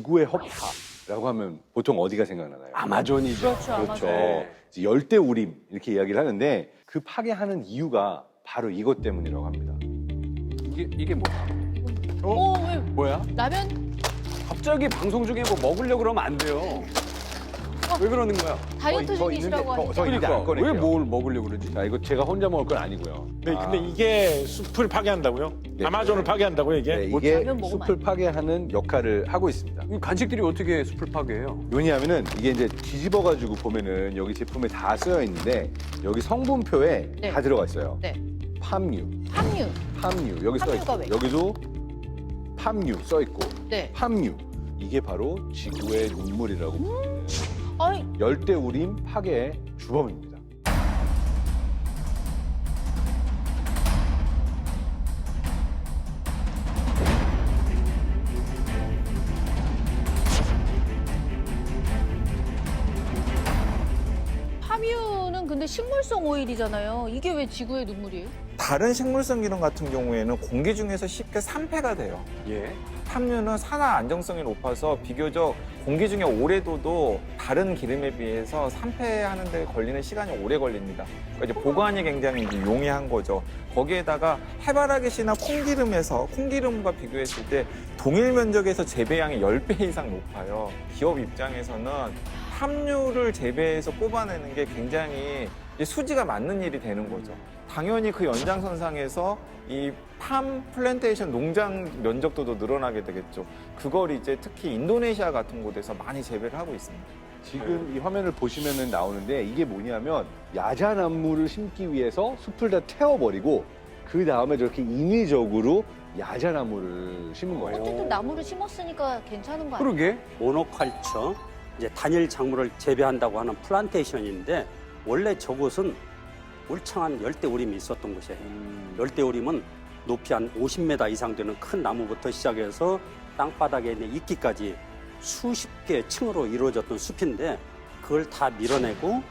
지구의 허파라고 하면 보통 어디가 생각나나요? 아마존이죠. 그렇죠, 그렇죠. 아마존. 이제 열대우림 이렇게 이야기를 하는데 그 파괴하는 이유가 바로 이것 때문이라고 합니다. 이게 뭐야? 왜 뭐야? 라면 갑자기 방송 중에 뭐 먹으려고 그러면 안 돼요. 왜 그러는 거야? 다이어트 더 중이시라고 있는데, 더 하니까. 있는데 안 꺼낼게요. 왜 뭘 먹으려고 그러지? 자, 이거 제가 혼자 먹을 건 아니고요. 네, 근데 이게 숲을 파괴한다고요? 네. 아마존을 파괴한다고요, 이게? 네, 뭐 이게 라면 먹으면 숲을 파괴하는 역할을 하고 있습니다. 이 간식들이 어떻게 숲을 파괴해요? 왜냐하면은 이게 이제 뒤집어가지고 보면은 여기 제품에 다 쓰여 있는데 여기 성분표에 네. 다 들어가 있어요. 네. 팜유, 함유. 팜유 여기 써 함유가 있고 왜? 여기도 팜유 써 있고 네. 팜유 이게 바로 지구의 눈물이라고 불리는 아니, 열대우림 파괴의 주범입니다. 함유는 근데 식물성 오일이잖아요. 이게 왜 지구의 눈물이에요? 다른 식물성 기름 같은 경우에는 공기 중에서 쉽게 산패가 돼요. 예. 탐유는 산화 안정성이 높아서 비교적 공기 중에 오래둬도 다른 기름에 비해서 산패하는 데 걸리는 시간이 오래 걸립니다. 그러니까 이제 보관이 굉장히 이제 용이한 거죠. 거기에다가 해바라기씨나 콩기름과 비교했을 때 동일 면적에서 재배량이 10배 이상 높아요. 기업 입장에서는 탐유를 재배해서 뽑아내는 게 굉장히 이제 수지가 맞는 일이 되는 거죠. 당연히 그 연장선상에서 이 팜 플랜테이션 농장 면적도 늘어나게 되겠죠. 그걸 이제 특히 인도네시아 같은 곳에서 많이 재배를 하고 있습니다. 지금 이 화면을 보시면은 나오는데 이게 뭐냐면 야자나무를 심기 위해서 숲을 다 태워버리고 그 다음에 저렇게 인위적으로 야자나무를 심은 거예요. 어쨌든 나무를 심었으니까 괜찮은 거 아니에요? 그러게. 모노컬처, 이제 단일 작물을 재배한다고 하는 플란테이션인데 원래 저곳은 울창한 열대우림이 있었던 곳이에요. 열대우림은 높이 한 50m 이상 되는 큰 나무부터 시작해서 땅바닥에 있는 이끼까지 수십 개의 층으로 이루어졌던 숲인데 그걸 다 밀어내고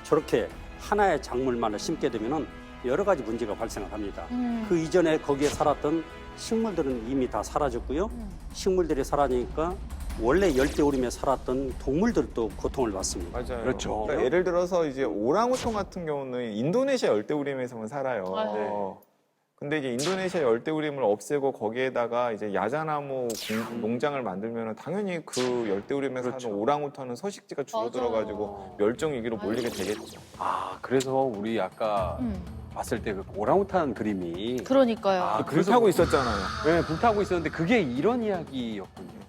저렇게 하나의 작물만을 심게 되면은 여러 가지 문제가 발생을 합니다. 그 이전에 거기에 살았던 식물들은 이미 다 사라졌고요. 식물들이 사라지니까 원래 열대우림에 살았던 동물들도 고통을 받습니다. 맞아요. 그렇죠. 그러니까 예를 들어서 이제 오랑우탄 같은 경우는 인도네시아 열대우림에서만 살아요. 아, 네. 근데 이제 인도네시아 열대우림을 없애고 거기에다가 이제 야자나무 농장을 만들면 당연히 그 열대우림에 사는 오랑우탄은 서식지가 줄어들어가지고 멸종 위기로 몰리게 되겠죠. 아, 그래서 우리 아까 봤을 때 그 오랑우탄 그림이 그러니까요. 아, 불타고 있었잖아요. 네, 불타고 있었는데 그게 이런 이야기였군요.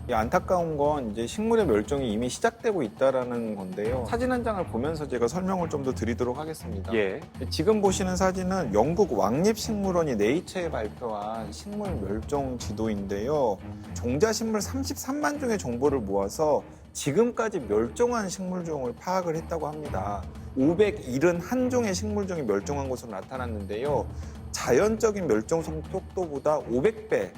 이 안타까운 건 이제 식물의 멸종이 이미 시작되고 있다라는 건데요. 사진 한 장을 보면서 제가 설명을 좀 더 드리도록 하겠습니다. 예. 지금 보시는 사진은 영국 왕립식물원이 네이처에 발표한 식물 멸종 지도인데요. 종자식물 33만 종의 정보를 모아서 지금까지 멸종한 식물종을 파악을 했다고 합니다. 571종의 식물종이 멸종한 것으로 나타났는데요. 자연적인 멸종 속도보다 500배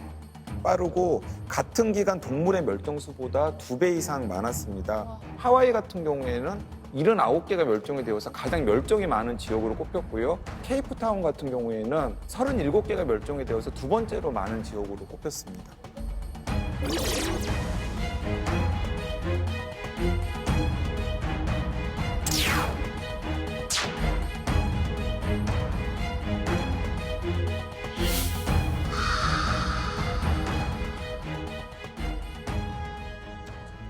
빠르고 같은 기간 동물의 멸종수보다 2배 이상 많았습니다. 하와이 같은 경우에는 79개가 멸종이 되어서 가장 멸종이 많은 지역으로 꼽혔고요. 케이프타운 같은 경우에는 37개가 멸종이 되어서 두 번째로 많은 지역으로 꼽혔습니다.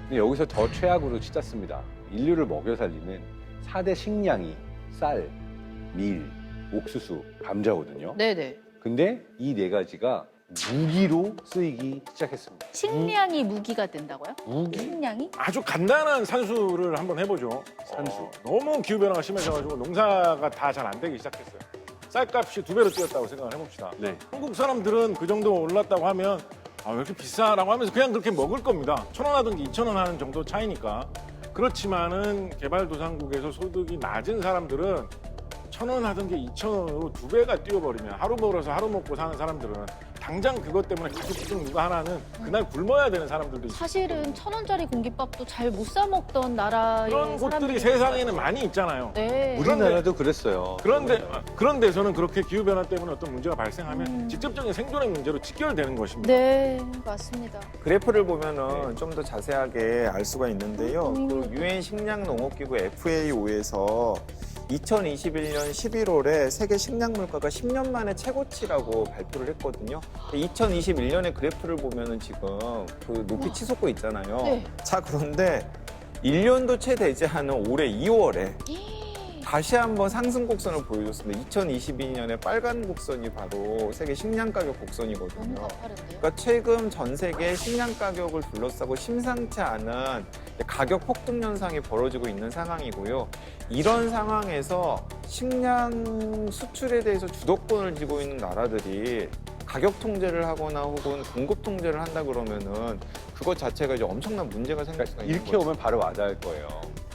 근데 여기서 더 최악으로 치닫습니다. 인류를 먹여 살리는 4대 식량이 쌀, 밀, 옥수수, 감자거든요. 네네. 근데 이 네 가지가 무기로 쓰이기 시작했습니다. 식량이 무기가 된다고요? 무기? 식량이? 아주 간단한 산수를 한번 해보죠. 산수. 너무 기후변화가 심해져가지고 농사가 다 잘 안 되기 시작했어요. 쌀값이 2배로 뛰었다고 생각을 해봅시다. 네. 한국 사람들은 그 정도 올랐다고 하면 아, 왜 이렇게 비싸라고 하면서 그냥 그렇게 먹을 겁니다. 1,000원 하든지 2,000원 하는 정도 차이니까. 그렇지만은 개발도상국에서 소득이 낮은 사람들은 1,000원 하던 게 2,000원으로 2배가 뛰어버리면 하루 벌어서 하루 먹고 사는 사람들은 당장 그것 때문에 가족 누가 하나는 그날 굶어야 되는 사람들도 있어요. 사실은 1,000원짜리 공깃밥도 잘 못 사 먹던 나라의 그런 곳들이 사람들이 세상에는 많이 있잖아요. 네. 우리나라도 그랬어요. 그런 데서는 그렇게 기후 변화 때문에 어떤 문제가 발생하면 직접적인 생존의 문제로 직결되는 것입니다. 네, 맞습니다. 그래프를 보면은 좀 더 자세하게 알 수가 있는데요. 그 유엔 식량 농업 기구 FAO에서 2021년 11월에 세계 식량 물가가 10년 만에 최고치라고 발표를 했거든요. 2021년의 그래프를 보면은 지금 그 높이 치솟고 있잖아요. 네. 자, 그런데 1년도 채 되지 않은 올해 2월에 다시 한번 상승 곡선을 보여줬습니다. 2022년에 빨간 곡선이 바로 세계 식량 가격 곡선이거든요. 너무 가파른데요? 그러니까 최근 전 세계 식량 가격을 둘러싸고 심상치 않은 가격 폭등 현상이 벌어지고 있는 상황이고요. 이런 상황에서 식량 수출에 대해서 주도권을 쥐고 있는 나라들이 가격 통제를 하거나 혹은 공급 통제를 한다 그러면은 그것 자체가 이제 엄청난 문제가 생길 수가 있는 이렇게 거죠. 오면 바로 와닿을 거예요.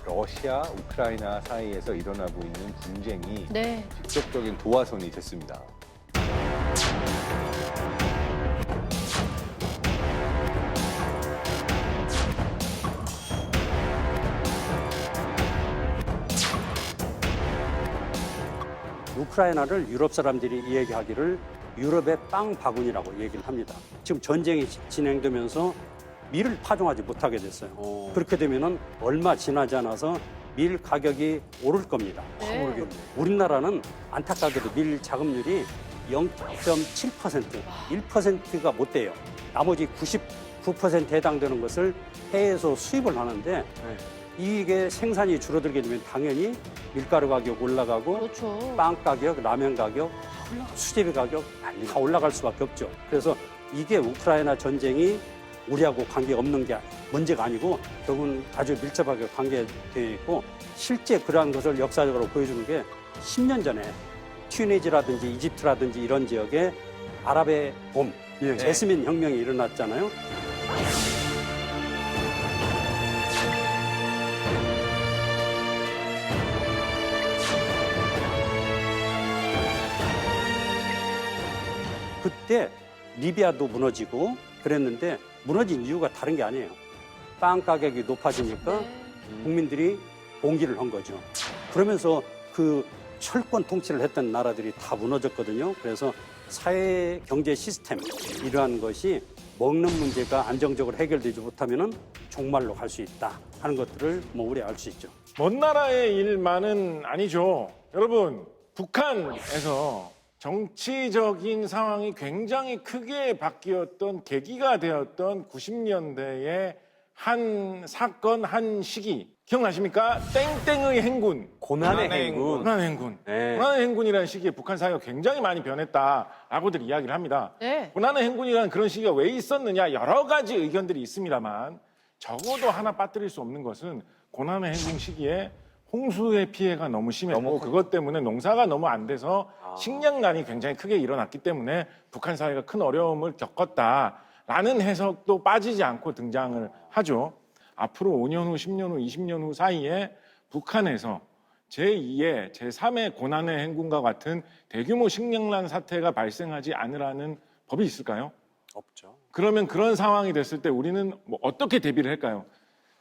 러시아, 우크라이나 사이에서 일어나고 있는 분쟁이 네. 직접적인 도화선이 됐습니다. 우크라이나를 유럽 사람들이 이야기하기를 유럽의 빵 바구니라고 얘기를 합니다. 지금 전쟁이 진행되면서 밀을 파종하지 못하게 됐어요. 그렇게 되면은 얼마 지나지 않아서 밀 가격이 오를 겁니다. 네. 우리나라는 안타깝게도 밀 자급률이 0.7%, 1%가 못 돼요. 나머지 99%에 해당되는 것을 해외에서 수입을 하는데 이게 생산이 줄어들게 되면 당연히 밀가루 가격 올라가고 그렇죠. 빵 가격, 라면 가격, 수제비 가격 다 올라갈 수밖에 없죠. 그래서 이게 우크라이나 전쟁이 우리하고 관계없는 게 문제가 아니고 결국은 아주 밀접하게 관계되어 있고 실제 그러한 것을 역사적으로 보여주는 게 10년 전에 튀니지라든지 이집트라든지 이런 지역에 아랍의 봄, 제스민 혁명이 일어났잖아요. 그때 리비아도 무너지고 그랬는데 무너진 이유가 다른 게 아니에요. 빵 가격이 높아지니까 국민들이 봉기를 한 거죠. 그러면서 그 철권 통치를 했던 나라들이 다 무너졌거든요. 그래서 사회 경제 시스템 이러한 것이 먹는 문제가 안정적으로 해결되지 못하면은 종말로 갈 수 있다 하는 것들을 뭐 우리 알 수 있죠. 먼 나라의 일만은 아니죠. 여러분, 북한에서 정치적인 상황이 굉장히 크게 바뀌었던 계기가 되었던 90년대의 한 사건, 한 시기. 기억나십니까? 땡땡의 행군. 고난의 행군. 고난의 행군. 네. 고난의 행군이라는 시기에 북한 사회가 굉장히 많이 변했다라고들 이야기를 합니다. 네. 고난의 행군이라는 그런 시기가 왜 있었느냐 여러 가지 의견들이 있습니다만 적어도 하나 빠뜨릴 수 없는 것은 고난의 행군 시기에 홍수의 피해가 너무 심했고 그것 때문에 농사가 너무 안 돼서 식량난이 굉장히 크게 일어났기 때문에 북한 사회가 큰 어려움을 겪었다라는 해석도 빠지지 않고 등장을 하죠. 앞으로 5년 후, 10년 후, 20년 후 사이에 북한에서 제2의, 제3의 고난의 행군과 같은 대규모 식량난 사태가 발생하지 않으라는 법이 있을까요? 없죠. 그러면 그런 상황이 됐을 때 우리는 뭐 어떻게 대비를 할까요?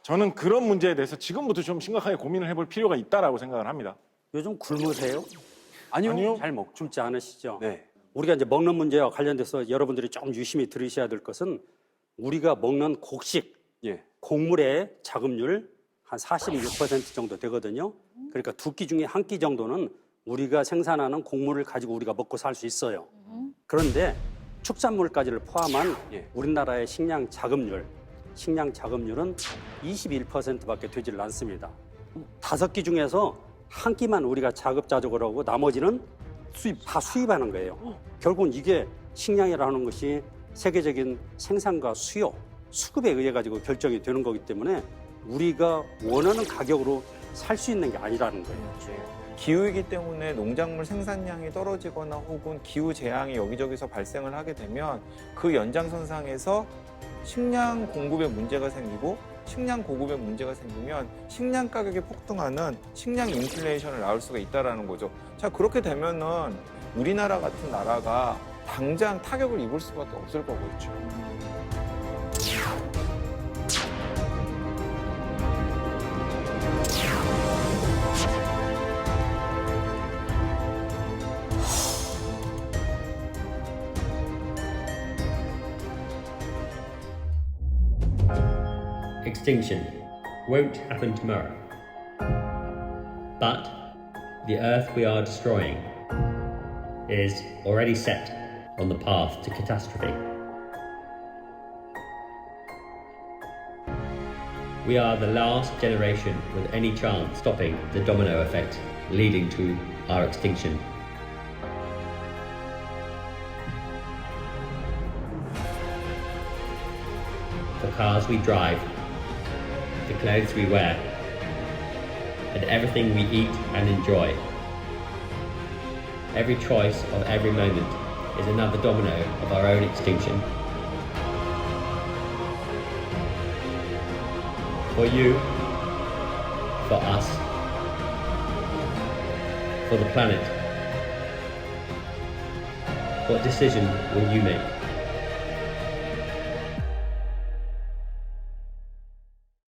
저는 그런 문제에 대해서 지금부터 좀 심각하게 고민을 해볼 필요가 있다라고 생각을 합니다. 요즘 굶으세요? 아니요. 잘 먹죠. 굶지 않으시죠? 네. 우리가 이제 먹는 문제와 관련돼서 여러분들이 좀 유심히 들으셔야 될 것은 우리가 먹는 곡식, 예. 곡물의 자급률 한 46% 정도 되거든요. 그러니까 두 끼 중에 한 끼 정도는 우리가 생산하는 곡물을 가지고 우리가 먹고 살 수 있어요. 그런데 축산물까지를 포함한 우리나라의 식량 자급률은 21%밖에 되질 않습니다. 5끼 중에서 한 끼만 우리가 자급자족을 하고 나머지는 다 수입하는 거예요. 결국은 이게 식량이라는 것이 세계적인 생산과 수요, 수급에 의해 가지고 결정이 되는 거기 때문에 우리가 원하는 가격으로 살 수 있는 게 아니라는 거예요. 기후이기 때문에 농작물 생산량이 떨어지거나 혹은 기후 재앙이 여기저기서 발생을 하게 되면 그 연장선상에서 식량 공급에 문제가 생기고 식량 고급에 문제가 생기면 식량 가격이 폭등하는 식량 인플레이션을 낳을 수가 있다는 거죠. 자, 그렇게 되면은 우리나라 같은 나라가 당장 타격을 입을 수밖에 없을 거겠죠. Extinction won't happen tomorrow. But the Earth we are destroying is already set on the path to catastrophe. We are the last generation with any chance stopping the domino effect leading to our extinction. The cars we drive, the clothes we wear, and everything we eat and enjoy. Every choice of every moment is another domino of our own extinction. For you, for us, for the planet. What decision will you make?